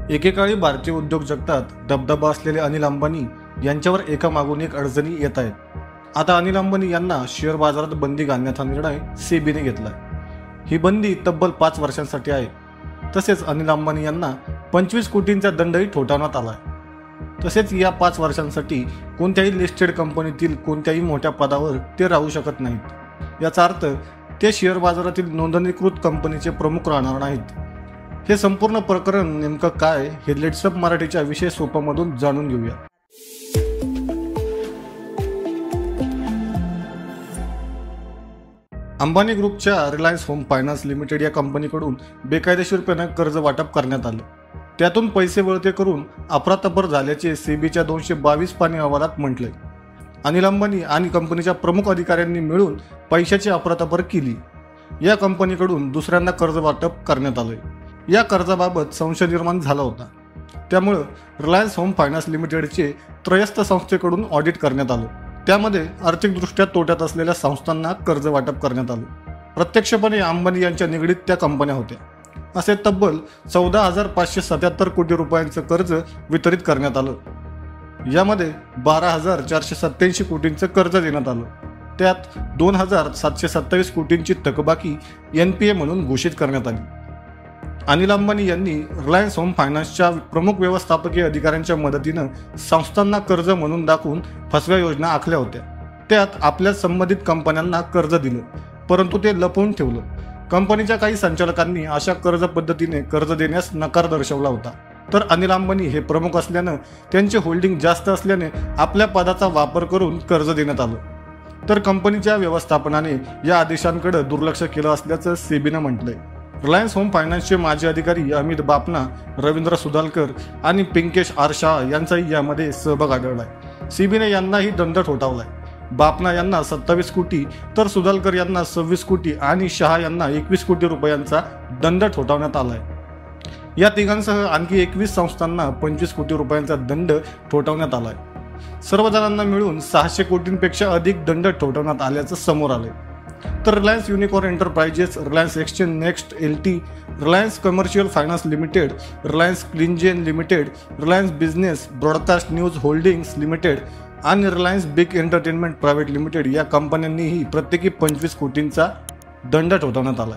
एकेकाळी भारतीय उद्योग जगतात दबदबा असलेले अनिल अंबानी यांच्यावर एकामागून एक अडचणी येत आहेत। आता अनिल अंबानी यांना शेअर बाजारात बंदी घालण्याचा निर्णय सेबीने घेतलाय। ही बंदी तब्बल 5 वर्षांसाठी आहे। तसेच अनिल अंबानी यांना 25 कोटींचा दंडही ठोठावण्यात आलाय। तसेच या 5 वर्षांसाठी कोणत्याही लिस्टेड कंपनीतील कोणत्याही मोठ्या पदावर ते राहू शकत नाहीत। याचा अर्थ ते शेअर बाजारातील नोंदणीकृत कंपनीचे प्रमुख राहणार नाहीत। हे संपूर्ण प्रकरण नेमकं काय हे लेट्स अप मराठीच्या विशेष सोपामधून जाणून घेऊया। अंबानी ग्रुपच्या रिलायन्स होम फायनान्स लिमिटेड या कंपनीकडून बेकायदेशीरपणे कर्ज वाटप करण्यात आलं। त्यातून पैसे वळते करून अफरातफर झाल्याचे सेबीच्या 222 पानी अहवालात म्हटलंय। अनिल अंबानी आणि कंपनीच्या प्रमुख अधिकाऱ्यांनी मिळून पैशाची अफरातफर केली। या कंपनीकडून दुसऱ्यांदा कर्ज वाटप करण्यात आलंय। या कर्जाबाबत संशय निर्माण झाला होता। त्यामुळे रिलायन्स होम फायनान्स लिमिटेडचे त्रयस्थ संस्थेकडून ऑडिट करण्यात आलं। त्यामध्ये आर्थिकदृष्ट्या तोट्यात असलेल्या संस्थांना कर्ज वाटप करण्यात आलं। प्रत्यक्षपणे अंबानी यांच्या निगडीत त्या कंपन्या होत्या। असे तब्बल 14,577 कोटी रुपयांचं कर्ज वितरित करण्यात आलं। यामध्ये 12,487 कोटींचं कर्ज देण्यात आलं। त्यात 2,727 कोटींची थकबाकी NPA म्हणून घोषित करण्यात आली। अनिल अंबानी यांनी रिलायन्स होम फायनान्सच्या प्रमुख व्यवस्थापकीय अधिकाऱ्यांच्या मदतीनं संस्थांना कर्ज म्हणून दाखवून फसव्या योजना आखल्या होत्या। त्यात आपल्या संबंधित कंपन्यांना कर्ज दिलं, परंतु ते लपवून ठेवलं। कंपनीच्या काही संचालकांनी अशा कर्ज पद्धतीने कर्ज देण्यास नकार दर्शवला होता। तर अनिल अंबानी हे प्रमुख असल्यानं त्यांचे होल्डिंग जास्त असल्याने आपल्या पदाचा वापर करून कर्ज देण्यात आलं। तर कंपनीच्या व्यवस्थापनाने या आदेशांकडे दुर्लक्ष केलं असल्याचं सेबीनं म्हटलंय। रिलायन्स होम फायनान्सचे माजी अधिकारी अमित बापना, रवींद्र सुधालकर आणि पिंकेश आर शाह यांचाही यामध्ये सहभाग आढळलाय। सेबीने यांनाही दंड ठोठावलाय। बापना यांना 27 कोटी तर सुधालकर यांना 26 कोटी आणि शाह यांना 21 कोटी रुपयांचा दंड ठोठावण्यात आलाय। या तिघांसह आणखी 21 संस्थांना 25 कोटी रुपयांचा दंड ठोठावण्यात आलाय। सर्व जणांना मिळून 600 कोटींपेक्षा अधिक दंड ठोठावण्यात आल्याचं समोर आलंय। तर Reliance Unicorn Enterprises, Reliance Exchange Next LT, Reliance Commercial Finance Limited, Reliance Cleangen Limited, Reliance Business Broadcast News Holdings Limited आणि Reliance Big Entertainment Private Limited या कंपन्यांनीही प्रत्येकी 25 कोटींचा दंड ठोठावण्यात आला।